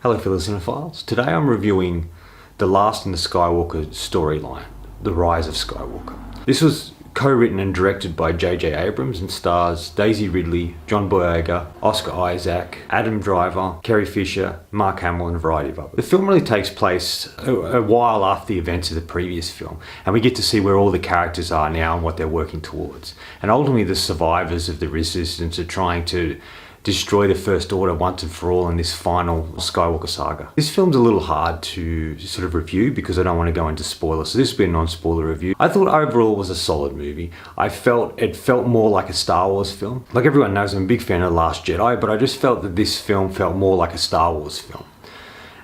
Hello fellow cinephiles, today I'm reviewing the last in the Skywalker storyline, the Rise of Skywalker. This was co-written and directed by J.J. Abrams and stars Daisy Ridley, John Boyega, Oscar Isaac, Adam Driver, Carrie Fisher, Mark Hamill and a variety of others. The film really takes place a while after the events of the previous film, and we get to see where all the characters are now and what they're working towards. And ultimately the survivors of the Resistance are trying to destroy the First Order once and for all in this final Skywalker Saga. This film's a little hard to sort of review because I don't want to go into spoilers, so this will be a non-spoiler review. I thought overall it was a solid movie. It felt more like a Star Wars film. Like everyone knows, I'm a big fan of The Last Jedi, but I just felt that this film felt more like a Star Wars film.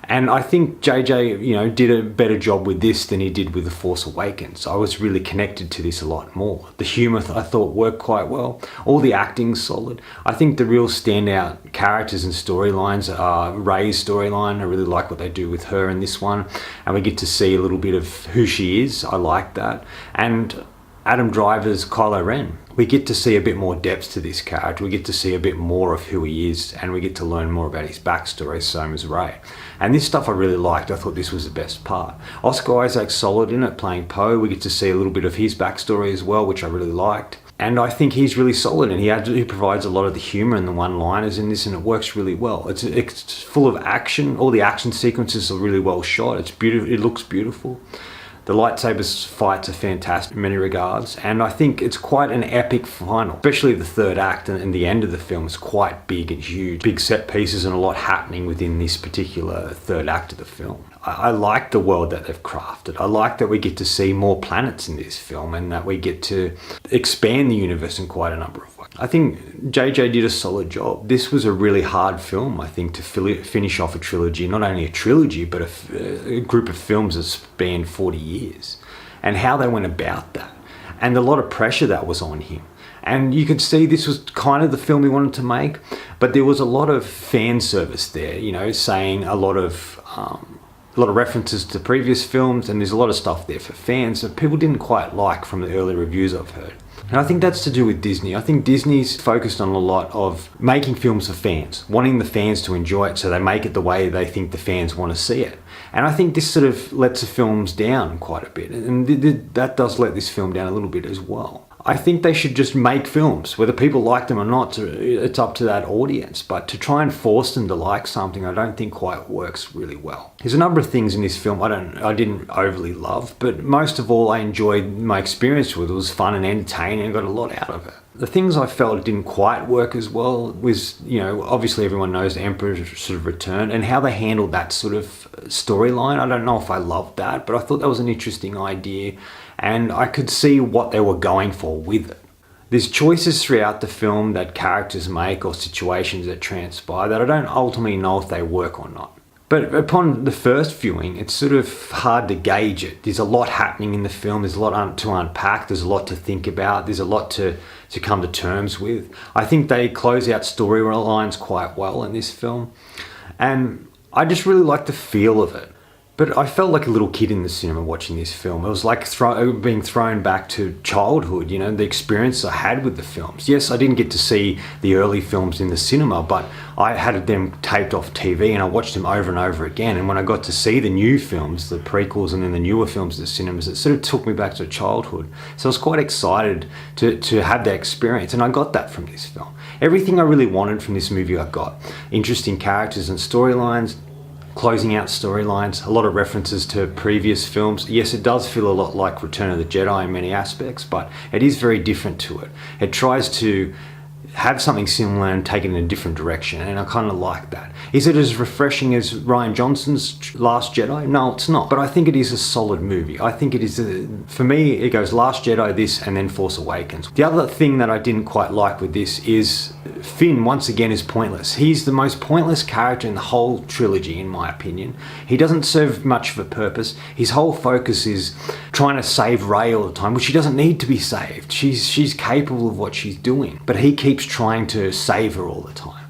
And I think JJ, did a better job with this than he did with The Force Awakens. I was really connected to this a lot more. The humour I thought worked quite well. All the acting's solid. I think the real standout characters and storylines are Rey's storyline. I really like what they do with her in this one. And we get to see a little bit of who she is. I like that. And Adam Driver's Kylo Ren. We get to see a bit more depth to this character. We get to see a bit more of who he is, and we get to learn more about his backstory, same as Rey. And this stuff I really liked. I thought this was the best part. Oscar Isaac's solid in it, playing Poe. We get to see a little bit of his backstory as well, which I really liked. And I think he's really solid, and he provides a lot of the humour and the one-liners in this, and it works really well. It's full of action. All the action sequences are really well shot. It's beautiful. It looks beautiful. The lightsabers fights are fantastic in many regards, and I think it's quite an epic final, especially the third act and the end of the film is quite big and huge. Big set pieces and a lot happening within this particular third act of the film. I like the world that they've crafted. I like that we get to see more planets in this film and that we get to expand the universe in quite a number of ways. I think JJ did a solid job. This was a really hard film, I think, to finish off a trilogy. Not only a trilogy, but a group of films that spanned 40 years. And how they went about that. And a lot of pressure that was on him. And you could see this was kind of the film he wanted to make, but there was a lot of fan service there, saying a lot of references to previous films, and there's a lot of stuff there for fans that people didn't quite like from the early reviews I've heard. And I think that's to do with Disney. I think Disney's focused on a lot of making films for fans, wanting the fans to enjoy it, so they make it the way they think the fans want to see it. And I think this sort of lets the films down quite a bit, and that does let this film down a little bit as well. I think they should just make films, whether people like them or not, it's up to that audience. But to try and force them to like something, I don't think quite works really well. There's a number of things in this film I didn't overly love, but most of all I enjoyed my experience with it. It was fun and entertaining and got a lot out of it. The things I felt didn't quite work as well was, obviously everyone knows the Emperor's sort of return and how they handled that sort of storyline. I don't know if I loved that, but I thought that was an interesting idea and I could see what they were going for with it. There's choices throughout the film that characters make or situations that transpire that I don't ultimately know if they work or not. But upon the first viewing, it's sort of hard to gauge it. There's a lot happening in the film. There's a lot to unpack. There's a lot to think about. There's a lot to come to terms with. I think they close out storylines quite well in this film. And I just really like the feel of it. But I felt like a little kid in the cinema watching this film. It was like being thrown back to childhood, the experience I had with the films. Yes, I didn't get to see the early films in the cinema, but I had them taped off TV and I watched them over and over again. And when I got to see the new films, the prequels and then the newer films at the cinemas, it sort of took me back to childhood. So I was quite excited to have that experience, and I got that from this film. Everything I really wanted from this movie I got. Interesting characters and storylines, closing out storylines, a lot of references to previous films. Yes, it does feel a lot like Return of the Jedi in many aspects, but it is very different to it. It tries to have something similar and take it in a different direction, and I kind of like that. Is it as refreshing as Rian Johnson's Last Jedi? No, it's not, but I think it is a solid movie. I think it is, for me, it goes Last Jedi, this, and then Force Awakens. The other thing that I didn't quite like with this is Finn, once again, is pointless. He's the most pointless character in the whole trilogy, in my opinion. He doesn't serve much of a purpose. His whole focus is trying to save Rey all the time, which she doesn't need to be saved. She's capable of what she's doing, but he keeps trying to save her all the time.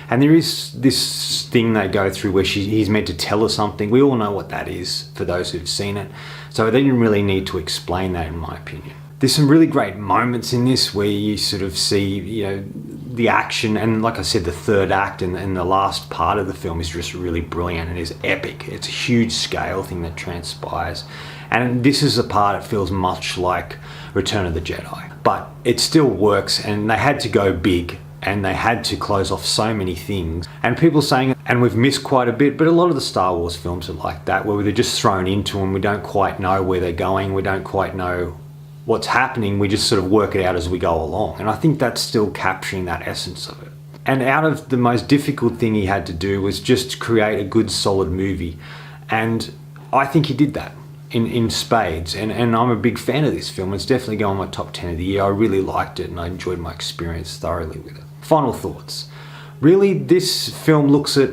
And there is this thing they go through where he's meant to tell her something. We all know what that is for those who've seen it. So they didn't really need to explain that, in my opinion. There's some really great moments in this where you sort of see, the action, and like I said, the third act and the last part of the film is just really brilliant and is epic. It's a huge scale thing that transpires. And this is the part that feels much like Return of the Jedi. But it still works, and they had to go big, and they had to close off so many things. And people saying, and we've missed quite a bit, but a lot of the Star Wars films are like that, where they're just thrown into them. We don't quite know where they're going. We don't quite know what's happening. We just sort of work it out as we go along. And I think that's still capturing that essence of it. And out of the most difficult thing he had to do was just create a good, solid movie. And I think he did that in spades. And I'm a big fan of this film. It's definitely going my top 10 of the year. I really liked it, and I enjoyed my experience thoroughly with it. Final thoughts. Really, this film looks at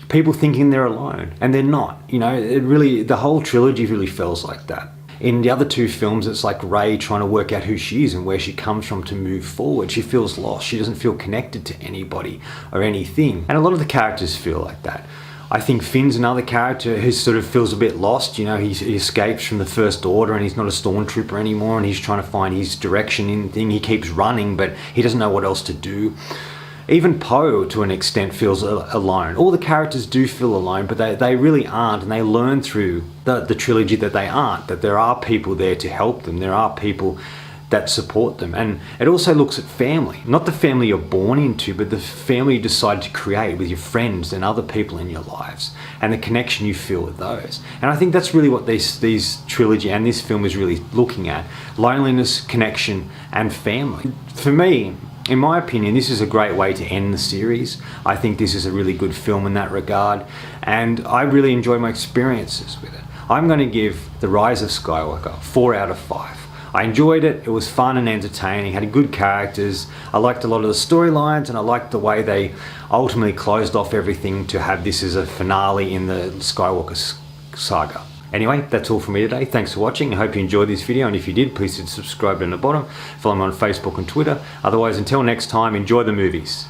people thinking they're alone, and they're not. You know, the whole trilogy really feels like that. In the other two films, it's like Rey trying to work out who she is and where she comes from to move forward. She feels lost. She doesn't feel connected to anybody or anything. And a lot of the characters feel like that. I think Finn's another character who sort of feels a bit lost. You know, he escapes from the First Order and he's not a stormtrooper anymore, and he's trying to find his direction in thing. He keeps running, but he doesn't know what else to do. Even Poe, to an extent, feels alone. All the characters do feel alone, but they really aren't, and they learn through the trilogy that they aren't, that there are people there to help them. There are people that support them. And it also looks at family. Not the family you're born into, but the family you decide to create with your friends and other people in your lives, and the connection you feel with those. And I think that's really what these trilogy and this film is really looking at. Loneliness, connection, and family. For me, in my opinion, this is a great way to end the series. I think this is a really good film in that regard, and I really enjoy my experiences with it. I'm going to give The Rise of Skywalker 4 out of 5. I enjoyed it. It was fun and entertaining, had good characters. I liked a lot of the storylines, and I liked the way they ultimately closed off everything to have this as a finale in the Skywalker Saga. Anyway, that's all from me today. Thanks for watching. I hope you enjoyed this video, and if you did, please hit subscribe down the bottom. Follow me on Facebook and Twitter. Otherwise, until next time, enjoy the movies.